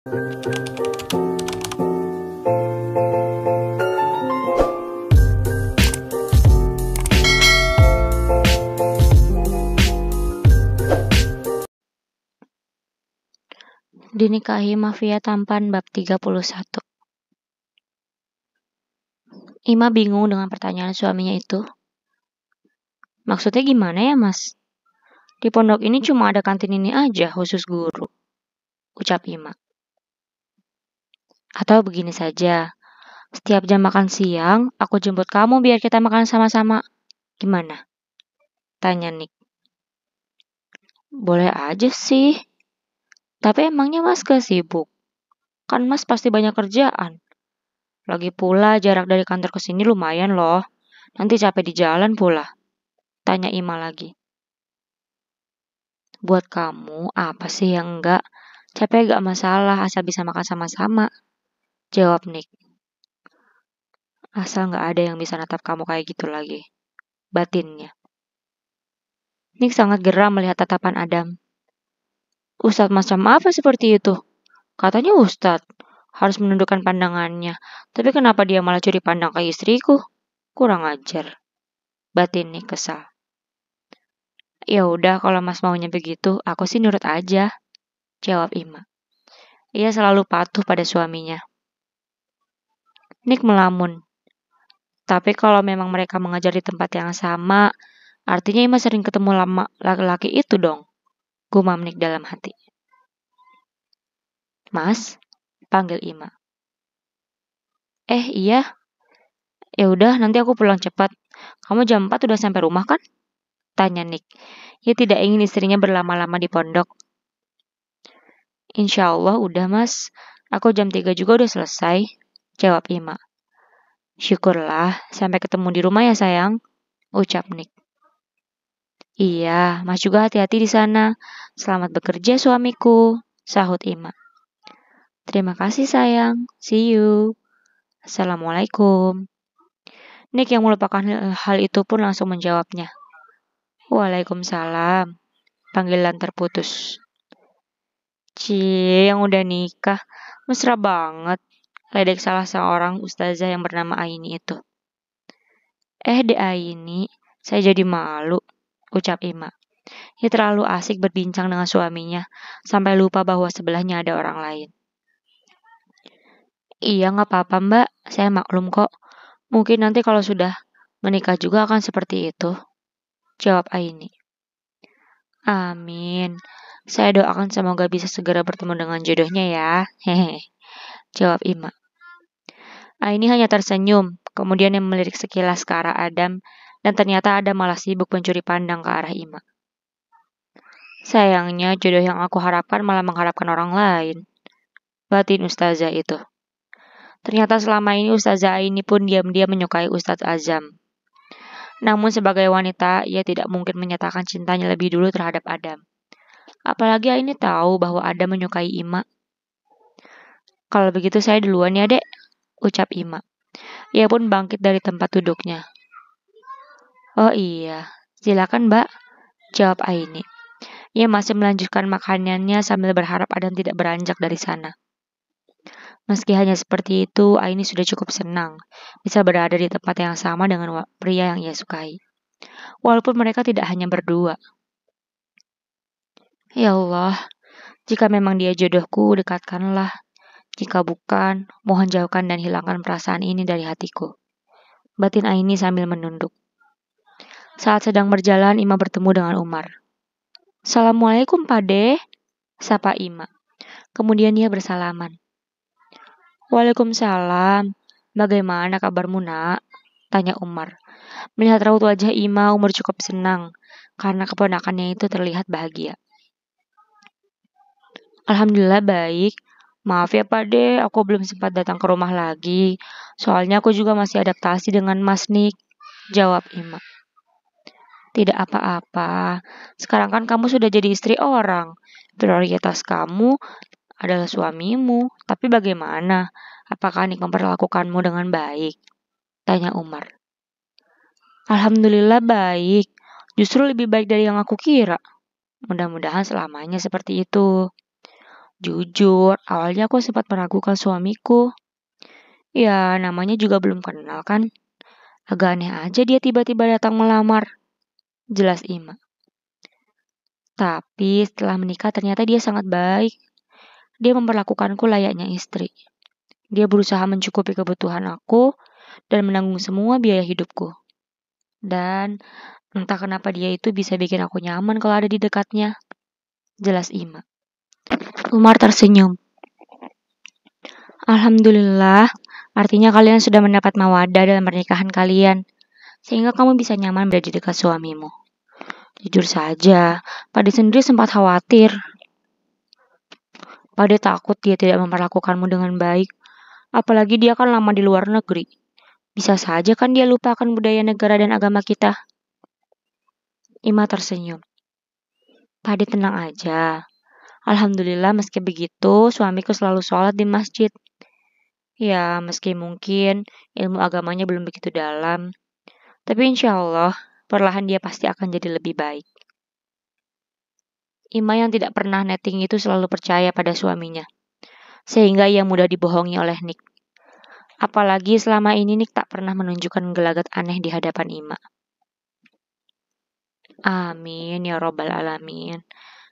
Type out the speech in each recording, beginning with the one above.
Dinikahi mafia tampan bab 31. Ima bingung dengan pertanyaan suaminya itu. Maksudnya gimana ya, Mas? Di pondok ini cuma ada kantin ini aja khusus guru, ucap Ima. Atau begini saja, setiap jam makan siang, aku jemput kamu biar kita makan sama-sama. Gimana? Tanya Nick. Boleh aja sih. Tapi emangnya Mas gak sibuk? Kan Mas pasti banyak kerjaan. Lagi pula jarak dari kantor ke sini lumayan loh. Nanti capek di jalan pula. Tanya Ima lagi. Buat kamu, apa sih yang enggak? Capek gak masalah, asal bisa makan sama-sama. Jawab Nick. Asal gak ada yang bisa natap kamu kayak gitu lagi. Batinnya. Nick sangat geram melihat tatapan Adam. Ustadz macam apa seperti itu? Katanya Ustadz harus menundukkan pandangannya. Tapi kenapa dia malah curi pandang ke istriku? Kurang ajar. Batin Nick kesal. Ya udah kalau Mas maunya begitu, aku sih nurut aja. Jawab Ima. Ia selalu patuh pada suaminya. Nick melamun. Tapi kalau memang mereka mengajar di tempat yang sama, artinya Ima sering ketemu lama laki-laki itu dong. Gumam Nick dalam hati. Mas, panggil Ima. Iya. Ya udah, nanti aku pulang cepat. Kamu jam 4 udah sampai rumah kan? Tanya Nick. Ia tidak ingin istrinya berlama-lama di pondok. Insya Allah udah mas. Aku jam 3 juga udah selesai. Jawab Ima. Syukurlah, sampai ketemu di rumah ya sayang. Ucap Nick. Iya, mas juga hati-hati di sana. Selamat bekerja suamiku. Sahut Ima. Terima kasih sayang. See you. Assalamualaikum. Nick yang melupakan hal itu pun langsung menjawabnya. Waalaikumsalam. Panggilan terputus. Cie, yang udah nikah. Mesra banget. Ledek salah seorang ustazah yang bernama Aini itu. Dek Aini, saya jadi malu. Ucap Ima. Ia terlalu asik berbincang dengan suaminya. Sampai lupa bahwa sebelahnya ada orang lain. Iya, gak apa-apa mbak. Saya maklum kok. Mungkin nanti kalau sudah menikah juga akan seperti itu. Jawab Aini. Amin. Saya doakan semoga bisa segera bertemu dengan jodohnya ya. Hehe. Jawab Ima. Aini hanya tersenyum, kemudian yang melirik sekilas ke arah Adam, dan ternyata Adam malah sibuk mencuri pandang ke arah Ima. Sayangnya jodoh yang aku harapkan malah mengharapkan orang lain. Batin ustazah itu. Ternyata selama ini ustazah Aini pun diam-diam menyukai Ustadz Azam. Namun sebagai wanita, ia tidak mungkin menyatakan cintanya lebih dulu terhadap Adam. Apalagi Aini tahu bahwa Adam menyukai Ima. Kalau begitu saya duluan ya dek, ucap Ima. Ia pun bangkit dari tempat duduknya. Oh iya, silakan mbak, jawab Aini. Ia masih melanjutkan makanannya sambil berharap Adam tidak beranjak dari sana. Meski hanya seperti itu, Aini sudah cukup senang bisa berada di tempat yang sama dengan pria yang ia sukai. Walaupun mereka tidak hanya berdua. Ya Allah, jika memang dia jodohku, dekatkanlah. Jika bukan, mohon jauhkan dan hilangkan perasaan ini dari hatiku. Batin Aini sambil menunduk. Saat sedang berjalan, Ima bertemu dengan Umar. Assalamualaikum Pade, sapa Ima. Kemudian ia bersalaman. Waalaikumsalam. Bagaimana kabarmu nak? Tanya Umar. Melihat raut wajah Ima, Umar cukup senang karena keponakannya itu terlihat bahagia. Alhamdulillah baik. Maaf ya Pak De, aku belum sempat datang ke rumah lagi. Soalnya aku juga masih adaptasi dengan Mas Nik. Jawab Ima. Tidak apa-apa. Sekarang kan kamu sudah jadi istri orang. Prioritas kamu adalah suamimu. Tapi bagaimana? Apakah Nik memperlakukanmu dengan baik? Tanya Umar. Alhamdulillah baik. Justru lebih baik dari yang aku kira. Mudah-mudahan selamanya seperti itu. Jujur, awalnya aku sempat meragukan suamiku. Ya, namanya juga belum kenal kan. Agak aneh aja dia tiba-tiba datang melamar. Jelas Ima. Tapi setelah menikah ternyata dia sangat baik. Dia memperlakukanku layaknya istri. Dia berusaha mencukupi kebutuhan aku dan menanggung semua biaya hidupku. Dan entah kenapa dia itu bisa bikin aku nyaman kalau ada di dekatnya. Jelas Ima. Umar tersenyum. Alhamdulillah, artinya kalian sudah mendapat mawadah dalam pernikahan kalian, sehingga kamu bisa nyaman berada di dekat suamimu. Jujur saja, Pade sendiri sempat khawatir. Pade takut dia tidak memperlakukanmu dengan baik, apalagi dia kan lama di luar negeri. Bisa saja kan dia lupa akan budaya negara dan agama kita. Ima tersenyum. Pade tenang aja. Alhamdulillah meski begitu, suamiku selalu sholat di masjid. Ya, meski mungkin ilmu agamanya belum begitu dalam, tapi insya Allah perlahan dia pasti akan jadi lebih baik. Ima yang tidak pernah netting itu selalu percaya pada suaminya, sehingga ia mudah dibohongi oleh Nick. Apalagi selama ini Nick tak pernah menunjukkan gelagat aneh di hadapan Ima. Amin ya robbal alamin.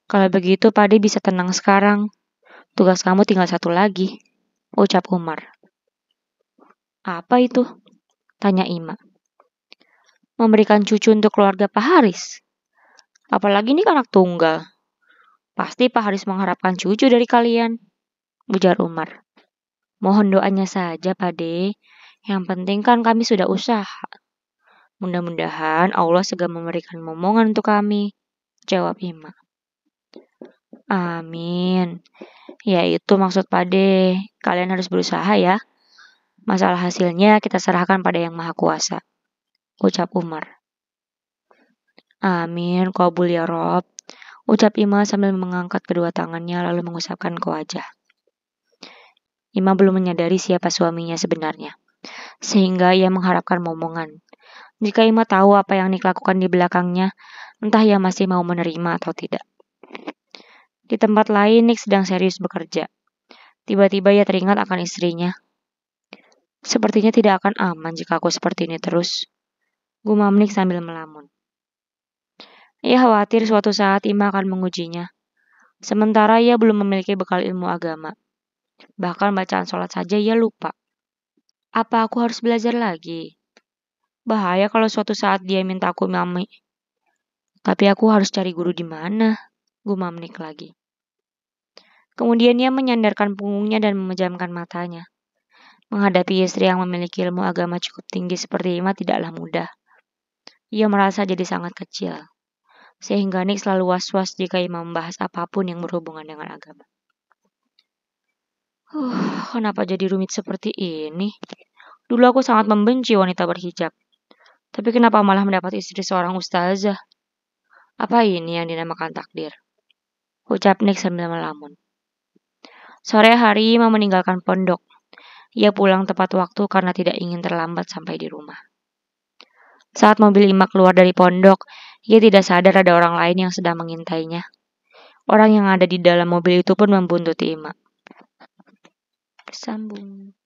Kalau begitu Pade bisa tenang sekarang. Tugas kamu tinggal satu lagi, ucap Umar. Apa itu? Tanya Ima. Memberikan cucu untuk keluarga Pak Haris. Apalagi ini anak tunggal. Pasti Pak Haris mengharapkan cucu dari kalian, ujar Umar. Mohon doanya saja, Pade. Yang penting kan kami sudah usaha. Mudah-mudahan Allah segera memberikan momongan untuk kami, jawab Ima. Amin. Ya itu maksud Pade. Kalian harus berusaha ya. Masalah hasilnya kita serahkan pada Yang Maha Kuasa, ucap Umar. Amin, qabul ya Rob, ucap Ima sambil mengangkat kedua tangannya lalu mengusapkan ke wajah. Ima belum menyadari siapa suaminya sebenarnya, sehingga ia mengharapkan momongan. Jika Ima tahu apa yang Nick lakukan di belakangnya, entah ia masih mau menerima atau tidak. Di tempat lain, Nick sedang serius bekerja. Tiba-tiba ia teringat akan istrinya. Sepertinya tidak akan aman jika aku seperti ini terus, gumam Nick sambil melamun. Ia khawatir suatu saat Ima akan mengujinya. Sementara ia belum memiliki bekal ilmu agama. Bahkan bacaan sholat saja ia lupa. Apa aku harus belajar lagi? Bahaya kalau suatu saat dia minta aku mami. Tapi aku harus cari guru di mana? Gumam Nick lagi. Kemudian ia menyandarkan punggungnya dan memejamkan matanya. Menghadapi istri yang memiliki ilmu agama cukup tinggi seperti Ima tidaklah mudah. Ia merasa jadi sangat kecil. Sehingga Nick selalu was-was jika Ima membahas apapun yang berhubungan dengan agama. Kenapa jadi rumit seperti ini? Dulu aku sangat membenci wanita berhijab. Tapi kenapa malah mendapat istri seorang ustazah? Apa ini yang dinamakan takdir? Ucap Nick sambil melamun. Sore hari Ima meninggalkan pondok. Ia pulang tepat waktu karena tidak ingin terlambat sampai di rumah. Saat mobil Ima keluar dari pondok, ia tidak sadar ada orang lain yang sedang mengintainya. Orang yang ada di dalam mobil itu pun membuntuti Ima. Sambung.